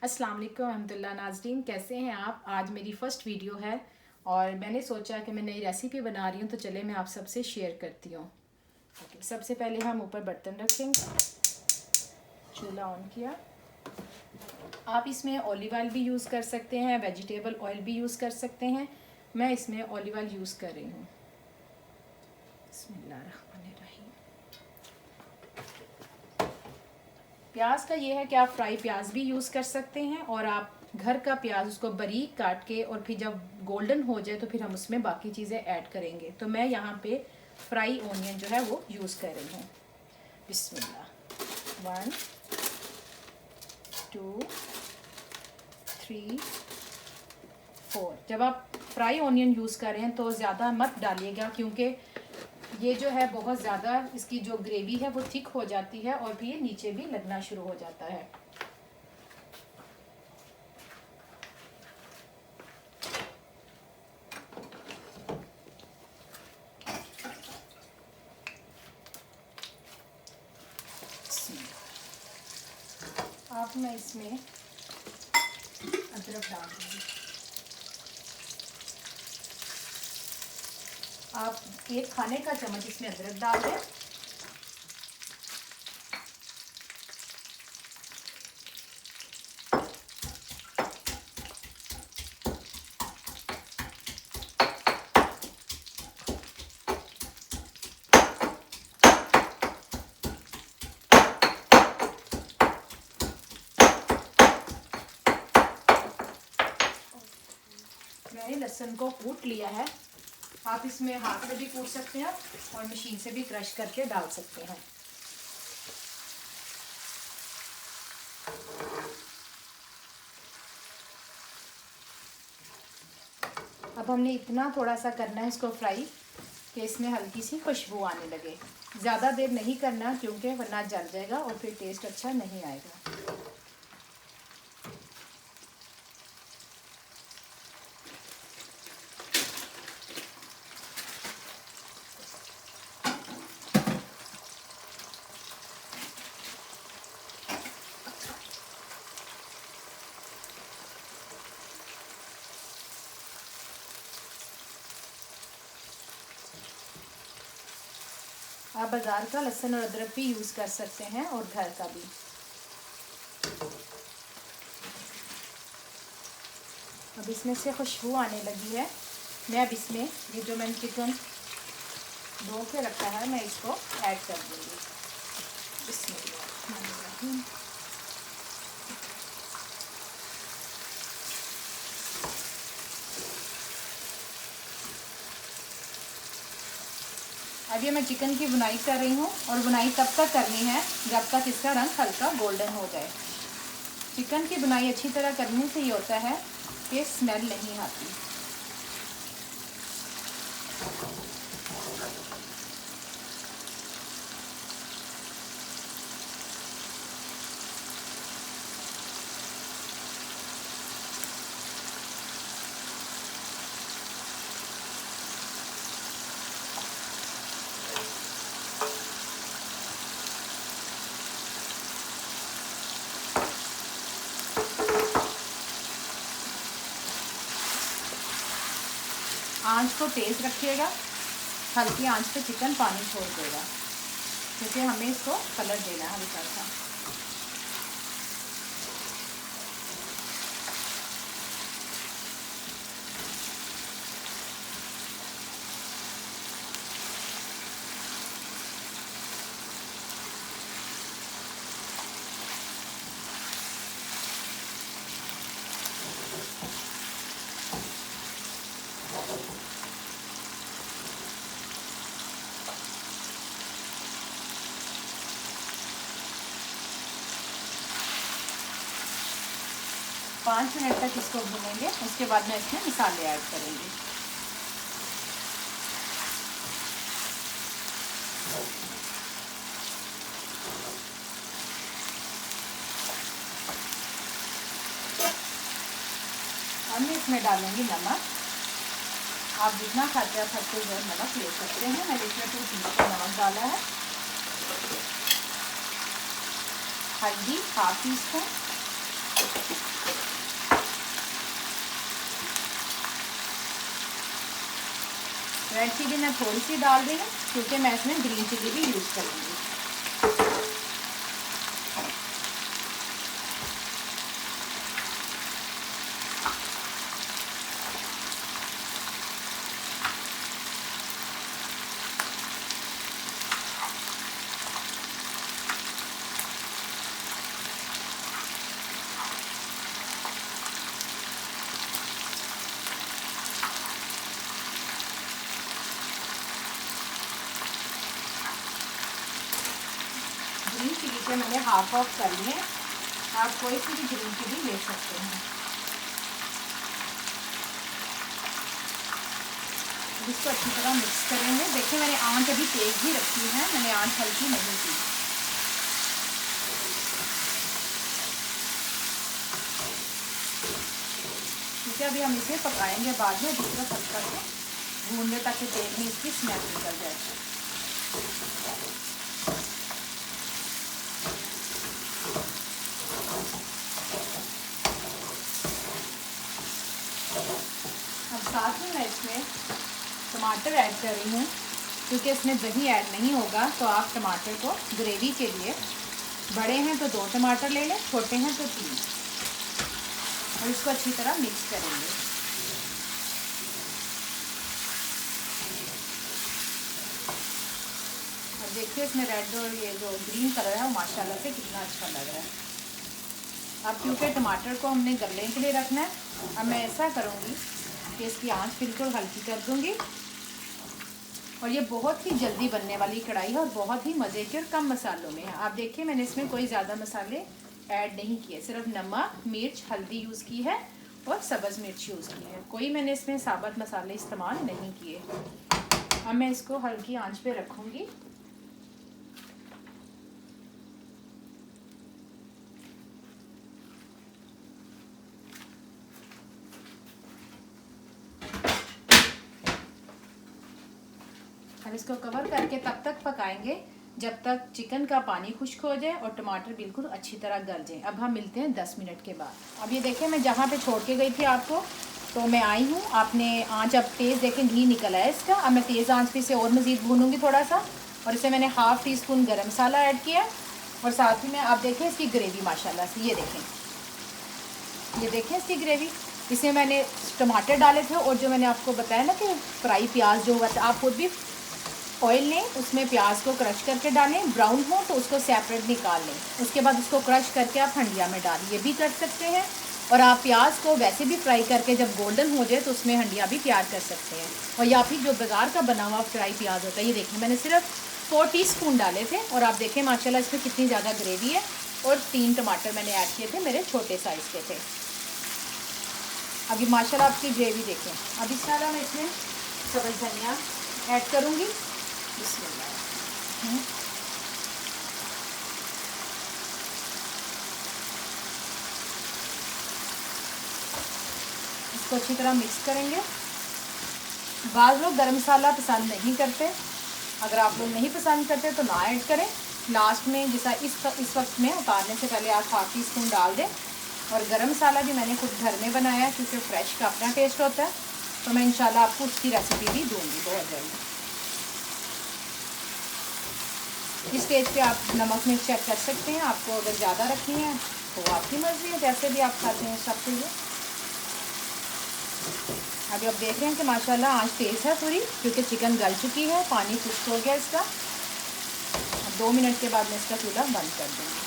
अस्सलाम वालेकुम रहमतुल्लाह नाज़रीन, कैसे हैं आप। आज मेरी फ़र्स्ट वीडियो है और मैंने सोचा कि मैं नई रेसिपी बना रही हूँ तो चले मैं आप सबसे शेयर करती हूँ। सबसे पहले हम ऊपर बर्तन रखेंगे, चूल्हा ऑन किया। आप इसमें ऑलिव ऑयल भी यूज़ कर सकते हैं, वेजिटेबल ऑयल भी यूज़ कर सकते हैं। मैं इसमें ऑलिव ऑयल यूज़ कर रही हूँ। बिस्मिल्लाहिर्रहमानिर्रहीम। प्याज का ये है कि आप फ्राई प्याज भी यूज़ कर सकते हैं और आप घर का प्याज उसको बारीक काट के और फिर जब गोल्डन हो जाए तो फिर हम उसमें बाकी चीज़ें ऐड करेंगे। तो मैं यहाँ पे फ्राई ओनियन जो है वो यूज़ कर रही हूँ। बिस्मिल्लाह। 1 2 3 4। जब आप फ्राई ओनियन यूज़ कर रहे हैं तो ज़्यादा मत डालिएगा, क्योंकि ये जो है बहुत ज़्यादा इसकी जो ग्रेवी है वो थिक हो जाती है और फिर ये नीचे भी लगना शुरू हो जाता है। अब मैं इसमें अदरक डाल दूँगी। आप 1 खाने का चम्मच इसमें अदरक डाल दें। मैंने लहसुन को कूट लिया है। आप इसमें हाथ से भी कूट सकते हैं और मशीन से भी क्रश करके डाल सकते हैं। अब हमने इतना थोड़ा सा करना है इसको फ्राई कि इसमें हल्की सी खुशबू आने लगे। ज़्यादा देर नहीं करना, क्योंकि वरना जल जाएगा और फिर टेस्ट अच्छा नहीं आएगा। आप बाज़ार का लहसुन और अदरक भी यूज़ कर सकते हैं और घर का भी। अब इसमें से खुशबू आने लगी है। मैं अब इसमें ये जो मैंने चिकन धो के रखा है मैं इसको ऐड कर दूँगी। बिस्मिल्लाह। अब ये मैं चिकन की बुनाई कर रही हूँ और बुनाई तब तक करनी है जब तक इसका रंग हल्का गोल्डन हो जाए। चिकन की बुनाई अच्छी तरह करने से ये होता है कि स्मेल नहीं आती। आंच को तेज़ रखिएगा। हल्की आंच पे चिकन पानी छोड़ देगा, क्योंकि हमें इसको कलर देना है हल्का सा। पाँच मिनट तक इसको भूनेंगे, उसके बाद मैं इसमें मसाले ऐड करूँगी। अब मैं इसमें डालूँगी नमक। आप जितना खाते हैं सबसे ज़्यादा नमक ले सकते हैं। मैंने इसमें 2 टीस्पून नमक डाला है। हल्दी ½ टीस्पून, रेड चिली मैं थोड़ी सी डाल रही हूँ क्योंकि मैं इसमें ग्रीन चिली भी यूज़ करूँगी। ग्रीन चिली के मैंने हाफ ऑफ कर लिए, आप कोई सी भी ग्रीन चिली ले सकते हैं। इसको अच्छी तरह मिक्स करेंगे। देखिए मैंने आंच अभी तेज ही रखी है, मैंने आंच हल्की नहीं की। ठीक है, अभी हम इसे पकाएंगे, बाद में दूसरा हल्का से भूनने ताकि तेल में इसकी स्मेल निकल जाए। अब साथ में मैं इसमें टमाटर ऐड कर रही हूँ, क्योंकि इसमें दही ऐड नहीं होगा तो आप टमाटर को ग्रेवी के लिए बड़े हैं तो 2 टमाटर ले लें, छोटे हैं तो 3, और इसको अच्छी तरह मिक्स करेंगे। और देखिए इसमें रेड और ये जो ग्रीन कलर है वो माशाल्लाह से कितना अच्छा लग रहा है। अब क्योंकि टमाटर को हमने गलने के लिए रखना है, अब मैं ऐसा करूँगी कि इसकी आंच बिल्कुल हल्की कर दूँगी। और ये बहुत ही जल्दी बनने वाली कढ़ाई है और बहुत ही मज़े की और कम मसालों में है। आप देखिए मैंने इसमें कोई ज़्यादा मसाले ऐड नहीं किए, सिर्फ नमक, मिर्च, हल्दी यूज़ की है और सब्ज़ मिर्च यूज़ की है। कोई मैंने इसमें साबुत मसाले इस्तेमाल नहीं किए। अब मैं इसको हल्की आंच पे रखूँगी। अब इसको कवर करके तब तक पकाएंगे जब तक चिकन का पानी खुश्क हो जाए और टमाटर बिल्कुल अच्छी तरह गल जाए। अब हम मिलते हैं 10 मिनट के बाद। अब ये देखें मैं जहाँ पे छोड़ के गई थी आपको, तो मैं आई हूँ। आपने आंच अब तेज़ देखें, घी निकला है इसका। अब मैं तेज़ आंच पे इसे और मज़ीद भूनूंगी थोड़ा सा, और इसे मैंने हाफ़ टी स्पून गर्म मसाला ऐड किया। और साथ ही में आप देखें इसकी ग्रेवी माशाल्लाह से, ये देखें इसकी ग्रेवी। इसमें मैंने टमाटर डाले थे और जो मैंने आपको बताया ना कि फ्राई प्याज जो हुआ था, आप खुद भी ऑयल लें, उसमें प्याज को क्रश करके डालें, ब्राउन हो तो उसको सेपरेट निकाल लें। उसके बाद उसको क्रश करके आप हंडिया में डालें, ये भी कर सकते हैं। और आप प्याज को वैसे भी फ्राई करके जब गोल्डन हो जाए तो उसमें हंडिया भी तैयार कर सकते हैं। और या फिर जो बाज़ार का बना हुआ फ्राई प्याज होता है, ये देखिए मैंने सिर्फ 4 टीस्पून डाले थे। और आप देखें माशाल्लाह इसमें कितनी ज़्यादा ग्रेवी है। और 3 टमाटर मैंने ऐड किए थे, मेरे छोटे साइज़ के थे। अभी माशाल्लाह आपकी ग्रेवी देखें। अब इस तरह मैं इसमें सब्ज़ धनिया ऐड करूँगी। इसको अच्छी तरह मिक्स करेंगे। बाज़ लोग गरम मसाला पसंद नहीं करते, अगर आप लोग नहीं पसंद करते तो ना ऐड करें। लास्ट में जैसा इस वक्त में उतारने से पहले आप हाफ़ टी स्पून डाल दें। और गरम मसाला भी मैंने खुद घर में बनाया है, क्योंकि फ्रेश का अपना टेस्ट होता है। तो मैं इंशाल्लाह आपको उसकी रेसिपी भी दूँगी बहुत जल्द। इस स्टेज पे आप नमक मिर्च चेक कर सकते हैं। आपको अगर ज़्यादा रखनी है तो आपकी मर्ज़ी है, जैसे भी आप खाते हैं सब चीज़ें। अभी आप देख रहे हैं कि माशाल्लाह आंच तेज़ है पूरी, क्योंकि चिकन गल चुकी है, पानी खुश्क हो गया इसका। अब 2 मिनट के बाद मैं इसका चूल्हा बंद कर दूँगी।